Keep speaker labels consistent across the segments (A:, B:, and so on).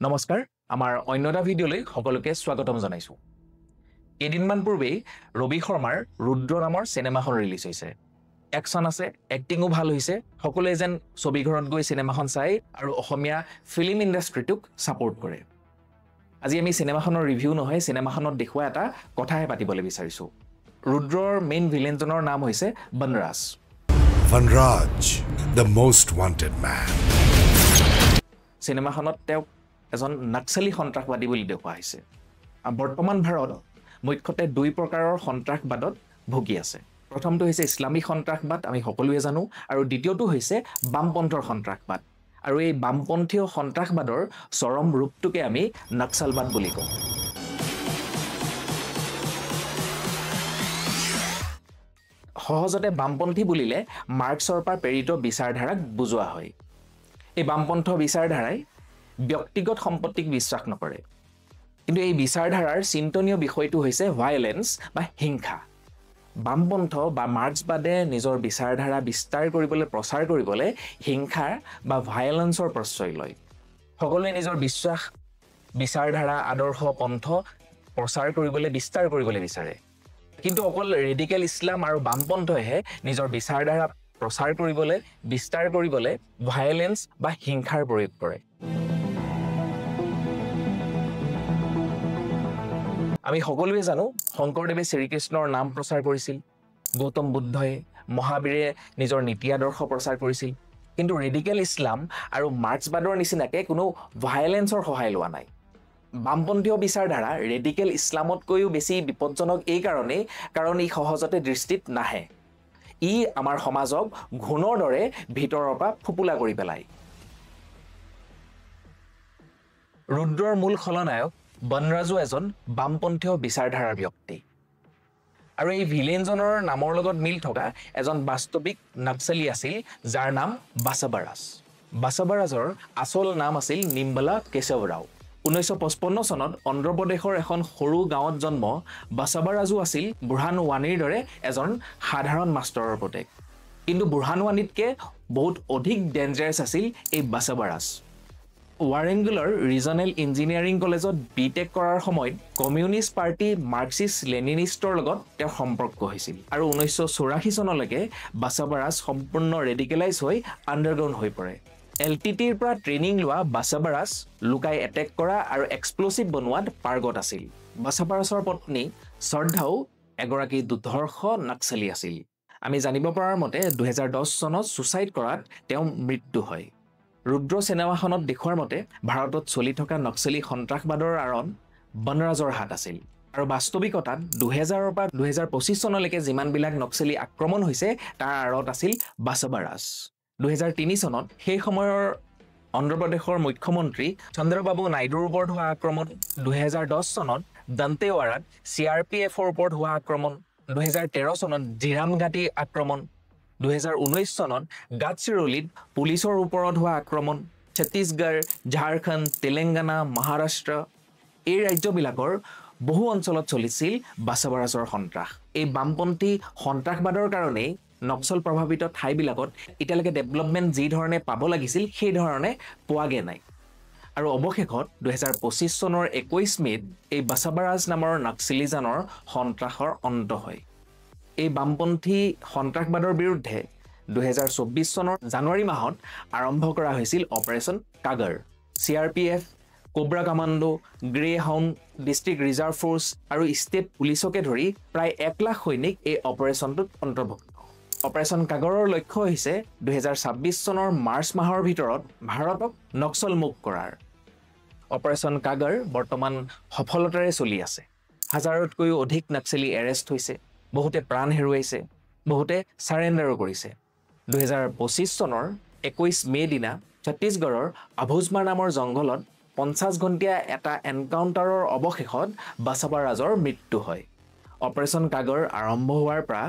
A: নমস্কাৰ আমাৰ অন্যটা ভিডিঅ'লৈ সকলোকে স্বাগতম জনাইছো কেইদিনমান পূৰ্বে ৰবি শৰ্মাৰ ৰুদ্ৰ নামৰ সিনেমাখন ৰিলিজ হৈছে একচন আছে এক্টিংও ভাল হৈছে সকলোৱে যেন ছবিঘৰত গৈ সিনেমাখন চাই আৰু অসমীয়া ফিল্ম ইণ্ডাষ্ট্ৰিটোক সাপোৰ্ট কৰে আজি আমি সিনেমাখনৰ ৰিভিউ নহয় সিনেমাখনত দেখুৱা এটা কথাহে পাতিবলৈ বিচাৰিছো ৰুদ্ৰৰ মেইন ভিলেনজনৰ নাম হৈছে Vanraj
B: Vanraj, the most wanted man.
A: সিনেমাখনত তেওঁ এজন নক্সালী সন্ত্ৰাসবাদী বুলি দেখুওৱা হৈছে বৰ্তমান ভাৰত মুখ্যতে দুই প্ৰকাৰৰ সন্ত্ৰাসবাদত ভুগি আছে প্ৰথমটো হৈছে ইছলামিক সন্ত্ৰাসবাদ আমি সকলোৱে জানো আৰু দ্বিতীয়টো হৈছে বামপন্থৰ সন্ত্ৰাসবাদ আৰু এই বামপন্থীয় সন্ত্ৰাসবাদৰ চৰম ৰূপটোকে আমি নক্সালবাদ বুলি কওঁ সহজতে বামপন্থী বুলিলে মাৰ্ক্সৰ পৰা প্ৰেৰিত বিচাৰধাৰাক বুজোৱা হয় এই বামপন্থ বিচাৰধাৰাই ব্যক্তিগত সম্পত্তিক বিশ্বাস নকৰে কিন্তু এই বিচাৰধাৰাৰ চিন্তনীয় বিষয়টো হৈছে ভায়োলেন্স বা হিংসা বামপন্থ বা মাৰ্ক্সবাদে নিজৰ বিচাৰধাৰা বিস্তাৰ কৰিবলৈ প্ৰচাৰ কৰিবলৈ হিংসা বা ভায়োলেন্সৰ প্ৰশ্ৰয় লয় সকলোৱে নিজৰ বিশ্বাস বিচাৰধাৰা আদৰ্শ পন্থ প্ৰচাৰ কৰিবলৈ বিস্তাৰ কৰিবলৈ বিচাৰে কিন্তু অকল ৰেডিকেল ইছলাম আৰু বামপন্থহে নিজৰ বিচাৰধাৰা প্ৰচাৰ কৰিবলৈ বিস্তাৰ কৰিবলৈ ভায়োলেন্স বা হিংসাৰ প্ৰয়োগ কৰে আমি সকলোৱে জানো শংকৰদেৱে শ্ৰীকৃষ্ণৰ নাম প্ৰচাৰ কৰিছিল গৌতম বুদ্ধই মহাবীৰে নিজৰ নীতি আদৰ্শ প্ৰচাৰ কৰিছিল কিন্তু ৰেডিকেল ইছলাম আৰু মাৰ্ক্সবাদৰ নিচিনাকে কোনো ভায়োলেন্সৰ সহায় লোৱা নাই বামপন্থীয় বিচাৰধাৰা ৰেডিকেল ইছলামতকৈও বেছি বিপদজনক এই কাৰণেই কাৰণ ই সহজতে দৃষ্টিত নাহে ই আমাৰ সমাজক ঘূণৰ দৰে ভিতৰৰ পৰা ফুপুলা কৰি পেলায় ৰুদ্ৰৰ মূল খলনায়ক বনৰাজো এজন বামপন্থীয় বিচাৰধাৰাৰ ব্যক্তি আৰু এই ভিলেনজনৰ নামৰ লগত মিল থকা এজন বাস্তৱিক নক্সালী আছিল যাৰ নাম বাছাবাৰাজৰ আচল নাম আছিল নিম্বলা কেশৱৰাও 1955 চনত অন্ধ্ৰপ্ৰদেশৰ এখন সৰু গাঁৱত জন্ম বাছাবাৰাজো আছিল বুৰহান ৱানীৰ দৰে এজন সাধাৰণ মাষ্টৰৰ পুতেক কিন্তু বুৰহান ৱানীতকে বহুত অধিক ডেঞ্জাৰাছ আছিল এই বাছাবাৰাজ ৱাৰেংগুলৰ ৰিজনেল ইঞ্জিনিয়াৰিং কলেজত বিটেক কৰাৰ সময়ত কমিউনিষ্ট পাৰ্টি মাৰ্ক্সিষ্ট লেনিনিষ্টৰ লগত তেওঁৰ সম্পৰ্ক হৈছিল আৰু 1984 চনলৈকে বাছাবাৰাজ সম্পূৰ্ণ ৰেডিকেলাইজ হৈ আণ্ডাৰগ্ৰাউণ্ড হৈ পৰে এলটিটিৰ পৰা ট্ৰেইনিং লোৱা বাছাবাৰাজ লুকাই এটেক কৰা আৰু এক্সপ্লোচিভ বনোৱাত পাৰ্গত আছিল বাছাবাৰাজৰ পত্নী শ্ৰদ্ধাও এগৰাকী দুৰ্ধৰ্ষ নক্সালী আছিল আমি জানিব পৰাৰ মতে 2010 চনত সুচাইড কৰাত তেওঁ মৃত্যু হয় ৰুদ্ৰ সিনেমাখনত দেখুৱাৰ মতে ভাৰতত চলি থকা নক্সালী সন্ত্ৰাসবাদৰ আঁৰত বনৰাজৰ হাত আছিল আৰু বাস্তৱিকতাত 2000ৰ পৰা 2025 চনলৈকে যিমানবিলাক নক্সালী আক্ৰমণ হৈছে তাৰ আঁৰত আছিল বাছাবাৰাজ 2003 চনত সেই সময়ৰ অন্ধ্ৰপ্ৰদেশৰ মুখ্যমন্ত্ৰী চন্দ্ৰবাবু নাইডুৰ ওপৰত হোৱা আক্ৰমণ 2010 চনত দন্তেৱাড়াত CRPFৰ ওপৰত হোৱা আক্ৰমণ 2013 চনত জিৰাম ঘাটি আক্ৰমণ 2019 চনত গাডচিৰোলীত পুলিচৰ ওপৰত হোৱা আক্ৰমণ ছত্তীশগড় ঝাৰখণ্ড তেলেংগানা মহাৰাষ্ট্ৰ এই ৰাজ্যবিলাকৰ বহু অঞ্চলত চলিছিল বাছাবাৰাজৰ সন্ত্ৰাস এই বামপন্থী সন্ত্ৰাসবাদৰ কাৰণেই নক্সল প্ৰভাৱিত ঠাইবিলাকত এতিয়ালৈকে ডেভেলপমেণ্ট যি ধৰণে পাব লাগিছিল সেই ধৰণে পোৱাগে নাই আৰু অৱশেষত 2025 চনৰ 21 মেত এই বাছাবাৰাজ নামৰ নক্সালীজনৰ সন্ত্ৰাসৰ অন্ত হয় এই বামপন্থী সন্ত্ৰাসবাদৰ বিৰুদ্ধে 2024 চনৰ জানুৱাৰী মাহত আৰম্ভ কৰা হৈছিল operation Kagar CRPF cobra commando greyhound district reserve force আৰু ষ্টেট পুলিচকে ধৰি প্ৰায় 1 লাখ সৈনিক এই অপাৰেশ্যনটোত অন্তৰ্ভুক্ত অপাৰেশ্যন কাগৰৰ লক্ষ্য হৈছে 2026 চনৰ মাৰ্চ মাহৰ ভিতৰত ভাৰতক নক্সল মুক্ত কৰাৰ অপাৰেশ্যন কাগৰ বৰ্তমান সফলতাৰে চলি আছে হাজাৰতকৈও অধিক নক্সালী এৰেষ্ট হৈছে বহুতে প্ৰাণ হেৰুৱাইছে বহুতে সাৰেণ্ডাৰো কৰিছে 2025 চনৰ 21 মে দিনা ছত্তীশগড়ৰ আভুজমাৰ নামৰ জংঘলত 50 ঘণ্টীয়া এটা এনকাউণ্টাৰৰ অৱশেষত বাছাবাৰাজৰ মৃত্যু হয় অপাৰেশ্যন কাগৰ আৰম্ভ হোৱাৰ পৰা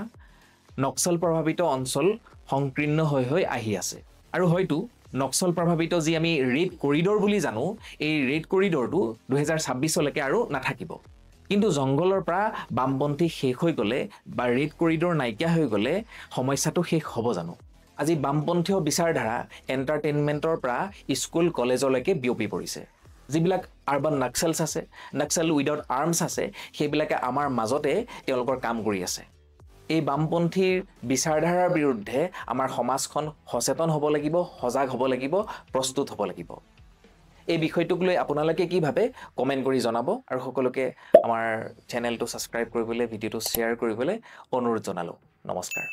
A: নক্সল প্ৰভাৱিত অঞ্চল সংকীৰ্ণ হৈ আহি আছে আৰু হয়তো নক্সল প্ৰভাৱিত যি আমি ৰেড কৰিডৰ বুলি জানো এই ৰেড কৰিডৰটো 2026 লৈকে আৰু নাথাকিব কিন্তু জংঘলৰ পৰা বামপন্থী শেষ হৈ গলে বা ৰেড কৰিডৰ নাইকিয়া হৈ গলে সমস্যাটো শেষ হ'ব জানো আজি বামপন্থীয় বিচাৰধাৰা এন্টাৰটেইনমেন্টৰ পৰা স্কুল কলেজলৈকে বিয়পি পৰিছে যিবিলাক আৰবান নাক্সেলছ আছে, নাক্সেল উইদাউট আৰ্মছ আছে, সেইবিলাকে আমাৰ মাজতে তেওঁলোকৰ কাম কৰি আছে। এই বামপন্থীৰ বিচাৰধাৰাৰ বিৰুদ্ধে আমাৰ সমাজখন সচেতন হ'ব লাগিব, সজাগ হ'ব লাগিব, প্ৰস্তুত হ'ব লাগিব। এই বিষয়টোক লৈ আপোনালোকে কি ভাবে কমেণ্ট কৰি জনাব আৰু সকলোকে আমাৰ চেনেলটো ছাবস্ক্ৰাইব কৰিবলৈ, ভিডিঅ'টো শ্বেয়াৰ কৰিবলৈ অনুৰোধ জনালোঁ। নমস্কাৰ।